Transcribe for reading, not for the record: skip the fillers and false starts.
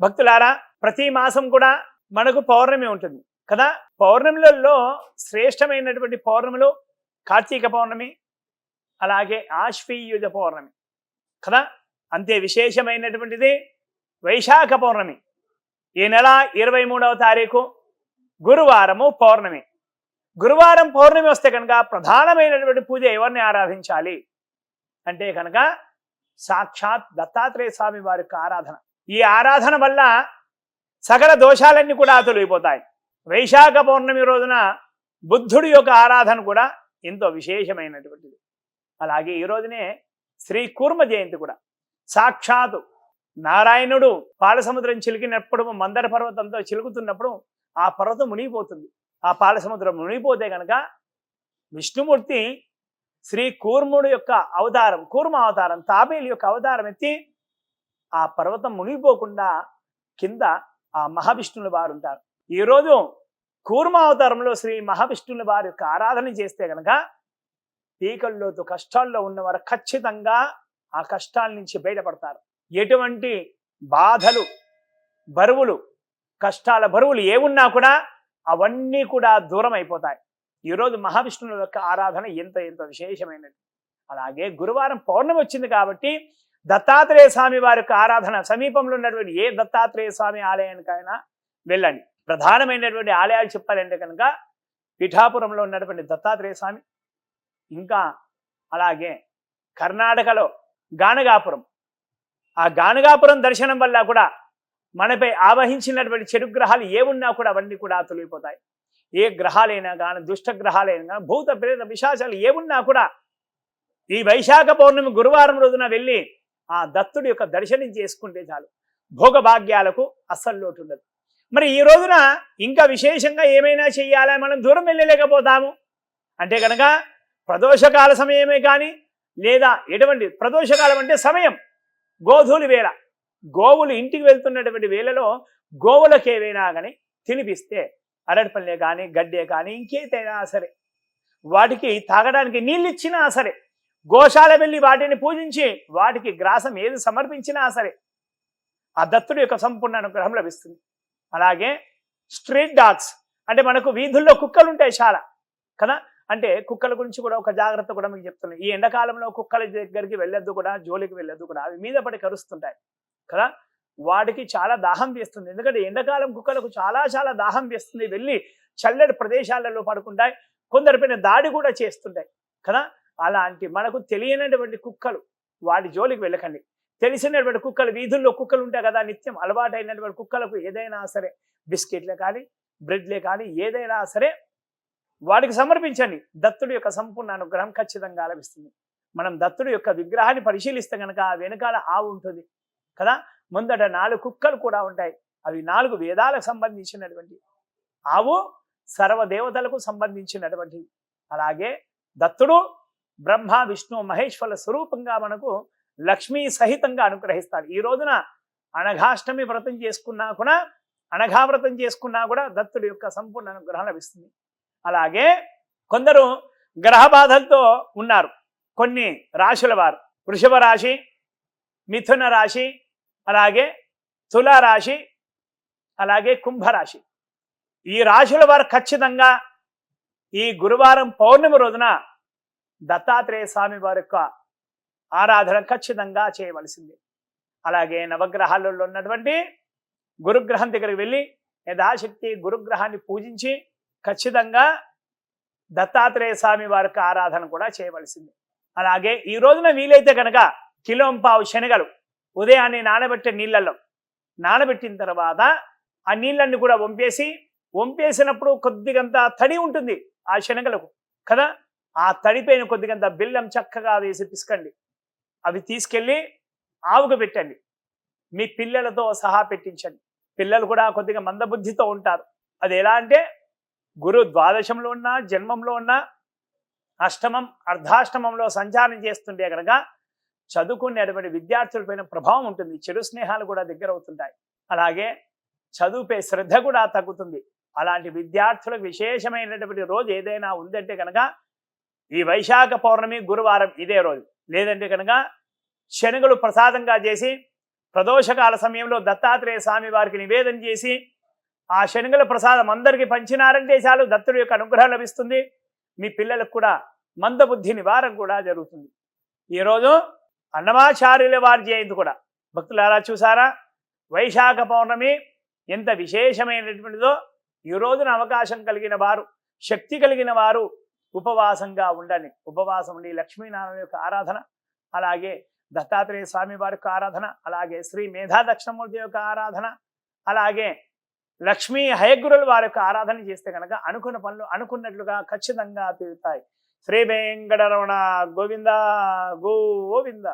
భక్తులారా, ప్రతి మాసం కూడా మనకు పౌర్ణమి ఉంటుంది కదా. పౌర్ణమిలలో శ్రేష్టమైనటువంటి పౌర్ణములు కార్తీక పౌర్ణమి, అలాగే ఆశ్వీయుజ పౌర్ణమి కదా. అంతే విశేషమైనటువంటిది వైశాఖ పౌర్ణమి. ఈ నెల 23వ తారీఖు గురువారము పౌర్ణమి. గురువారం పౌర్ణమి వస్తే కనుక ప్రధానమైనటువంటి పూజ ఎవరిని ఆరాధించాలి అంటే కనుక సాక్షాత్ దత్తాత్రేయ స్వామి వారి యొక్క ఆరాధన. ఈ ఆరాధన వల్ల సకల దోషాలన్నీ కూడా తొలగిపోతాయి. వైశాఖ పౌర్ణమి రోజున బుద్ధుడి యొక్క ఆరాధన కూడా ఎంతో విశేషమైనటువంటిది. అలాగే ఈ రోజునే శ్రీ కూర్మ జయంతి కూడా. సాక్షాత్తు నారాయణుడు పాలసముద్రం చిలికినప్పుడు, మందర పర్వతంతో చిలుకుతున్నప్పుడు ఆ పర్వతం మునిగిపోతుంది. ఆ పాలసముద్రం మునిగిపోతే కనుక విష్ణుమూర్తి శ్రీ కూర్ముడు యొక్క అవతారం, కూర్మ అవతారం, తాబేలు యొక్క అవతారం ఎత్తి ఆ పర్వతం మునిగిపోకుండా కింద ఆ మహావిష్ణువుల వారు ఉంటారు. ఈరోజు కూర్మ అవతారంలో శ్రీ మహావిష్ణువుల వారి యొక్క ఆరాధన చేస్తే కనుక పీకల్లోతు కష్టాల్లో ఉన్నవారు ఖచ్చితంగా ఆ కష్టాల నుంచి బయటపడతారు. ఎటువంటి బాధలు, బరువులు, కష్టాల బరువులు ఏమున్నా కూడా అవన్నీ కూడా దూరం అయిపోతాయి. ఈరోజు మహావిష్ణువుల యొక్క ఆరాధన ఎంతో ఎంతో విశేషమైనది. అలాగే గురువారం పౌర్ణమి వచ్చింది కాబట్టి దత్తాత్రేయ స్వామి వారి యొక్క ఆరాధన సమీపంలో ఉన్నటువంటి ఏ దత్తాత్రేయ స్వామి ఆలయానికైనా వెళ్ళండి. ప్రధానమైనటువంటి ఆలయాలు చెప్పాలంటే కనుక పిఠాపురంలో ఉన్నటువంటి దత్తాత్రేయ స్వామి, ఇంకా అలాగే కర్ణాటకలో గానగాపురం. ఆ గానగాపురం దర్శనం వల్ల కూడా మనపై ఆవహించినటువంటి చెడు గ్రహాలు ఏమున్నా కూడా అవన్నీ కూడా తొలగిపోతాయి. ఏ గ్రహాలైనా కానీ, దుష్ట గ్రహాలైనా కానీ, భూత ప్రేత విశాచాలు ఏమున్నా కూడా ఈ వైశాఖ పౌర్ణమి గురువారం రోజున వెళ్ళి ఆ దత్తుడి యొక్క దర్శనం చేసుకుంటే చాలు, భోగభాగ్యాలకు అస్సలు లోటు ఉండదు. మరి ఈ రోజున ఇంకా విశేషంగా ఏమైనా చెయ్యాలా, మనం దూరం వెళ్ళలేకపోతాము అంటే కనుక ప్రదోషకాల సమయమే కానీ, లేదా ఎటువంటి ప్రదోషకాలం అంటే సమయం గోధూలి వేళ, గోవులు ఇంటికి వెళ్తున్నటువంటి వేళలో గోవులకు ఏవైనా కానీ తినిపిస్తే, అరటిపల్లె కానీ, గడ్డే కానీ, ఇంకేదైనా సరే, వాటికి తాగడానికి నీళ్ళు ఇచ్చినా సరే, గోశాల వెళ్ళి వాటిని పూజించి వాటికి గ్రాసం ఏది సమర్పించినా సరే ఆ దత్తుడి యొక్క సంపూర్ణ అనుగ్రహం లభిస్తుంది. అలాగే స్ట్రీట్ డాగ్స్ అంటే మనకు వీధుల్లో కుక్కలు ఉంటాయి చాలా కదా. అంటే కుక్కల గురించి కూడా ఒక జాగ్రత్త కూడా మీకు చెప్తున్నాను. ఈ ఎండాకాలంలో కుక్కల దగ్గరికి వెళ్ళొద్దు కూడా, జోలికి వెళ్ళొద్దు కూడా. అవి మీద పడి కరుస్తుంటాయి కదా. వాటికి చాలా దాహం వేస్తుంది. ఎందుకంటే ఎండాకాలం కుక్కలకు చాలా చాలా దాహం వేస్తుంది. వెళ్ళి చల్లటి ప్రదేశాలలో పడుకుంటాయి. కొందరిపైన దాడి కూడా చేస్తుంటాయి కదా. అలాంటి మనకు తెలియనటువంటి కుక్కలు, వాటి జోలికి వెళ్ళకండి. తెలిసినటువంటి కుక్కలు, వీధుల్లో కుక్కలు ఉంటాయి కదా, నిత్యం అలవాటైనటువంటి కుక్కలకు ఏదైనా సరే బిస్కెట్లే కానీ, బ్రెడ్లే కానీ, ఏదైనా సరే వాటికి సమర్పించండి. దత్తుడి యొక్క సంపూర్ణ అనుగ్రహం ఖచ్చితంగా లభిస్తుంది. మనం దత్తుడి యొక్క విగ్రహాన్ని పరిశీలిస్తే కనుక వెనకాల ఆవు ఉంటుంది కదా. ముందట 4 కుక్కలు కూడా ఉంటాయి. అవి 4 వేదాలకు సంబంధించినటువంటి. ఆవు సర్వదేవతలకు సంబంధించినటువంటి. అలాగే దత్తుడు బ్రహ్మ విష్ణు మహేశ్వరుల స్వరూపంగా మనకు లక్ష్మీ సహితంగా అనుగ్రహిస్తాడు. ఈ రోజున అనఘాష్టమి వ్రతం చేసుకున్నా కూడా, అనఘావ్రతం చేసుకున్నా కూడా దత్తుడి యొక్క సంపూర్ణ అనుగ్రహం లభిస్తుంది. అలాగే కొందరు గ్రహ బాధలతో ఉన్నారు. కొన్ని రాశుల వారు, వృషభ రాశి, మిథున రాశి, అలాగే తులారాశి, అలాగే కుంభరాశి. ఈ రాశుల వారు ఖచ్చితంగా ఈ గురువారం పౌర్ణమి రోజున దత్తాత్రేయ స్వామి వారి యొక్క ఆరాధన ఖచ్చితంగా చేయవలసింది. అలాగే నవగ్రహాలలో ఉన్నటువంటి గురుగ్రహం దగ్గరికి వెళ్ళి యథాశక్తి గురుగ్రహాన్ని పూజించి ఖచ్చితంగా దత్తాత్రేయ స్వామి వారి యొక్క ఆరాధన కూడా చేయవలసింది. అలాగే ఈ రోజున వీలైతే కనుక కిలోంపావు శనగలు ఉదయాన్నే నానబెట్టే నీళ్ళల్లో నానబెట్టిన తర్వాత ఆ నీళ్ళన్ని కూడా వంపేసినప్పుడు కొద్దిగంత తడి ఉంటుంది ఆ శనగలకు కదా. ఆ తడిపైన కొద్దిగంత బెల్లం చక్కగా వేసి పిసకండి. అవి తీసుకెళ్ళి ఆవుకు పెట్టండి. మీ పిల్లలతో సహా పెట్టించండి. పిల్లలు కూడా కొద్దిగా మందబుద్ధితో ఉంటారు. అది ఎలా అంటే గురు ద్వాదశంలో ఉన్న, జన్మంలో ఉన్న, అష్టమం అర్ధాష్టమంలో సంచారం చేస్తుంటే కనుక చదువుకునేటువంటి విద్యార్థులపైన ప్రభావం ఉంటుంది. చెడు స్నేహాలు కూడా దగ్గర అవుతుంటాయి. అలాగే చదువుపై శ్రద్ధ కూడా తగ్గుతుంది. అలాంటి విద్యార్థులకు విశేషమైనటువంటి రోజు ఏదైనా ఉందంటే కనుక ఈ వైశాఖ పౌర్ణమి గురువారం ఇదే రోజు. లేదంటే కనుక శనగలు ప్రసాదంగా చేసి ప్రదోషకాల సమయంలో దత్తాత్రేయ స్వామి వారికి నివేదన చేసి ఆ శనగల ప్రసాదం అందరికీ పంచినారంటే చాలు దత్తుడి యొక్క అనుగ్రహం లభిస్తుంది. మీ పిల్లలకు కూడా మందబుద్ధి నివారణ కూడా జరుగుతుంది. ఈరోజు అన్నమాచార్యుల వారి జయంతి కూడా భక్తులారా చూసారా, వైశాఖ పౌర్ణమి ఎంత విశేషమైనటువంటిదో. ఈ రోజున అవకాశం కలిగిన వారు, శక్తి కలిగిన వారు ఉపవాసంగా ఉండండి. ఉపవాసం ఉండి లక్ష్మీనారాయణ యొక్క ఆరాధన, అలాగే దత్తాత్రేయ స్వామి వారి యొక్క ఆరాధన, అలాగే శ్రీ మేధా దక్షిణమూర్తి యొక్క ఆరాధన, అలాగే లక్ష్మీ హయగ్గురుల వారి యొక్క ఆరాధన చేస్తే కనుక అనుకున్న పనులు అనుకున్నట్లుగా ఖచ్చితంగా తీరుతాయి. శ్రీ వెంకటరమణ గోవింద గోవింద.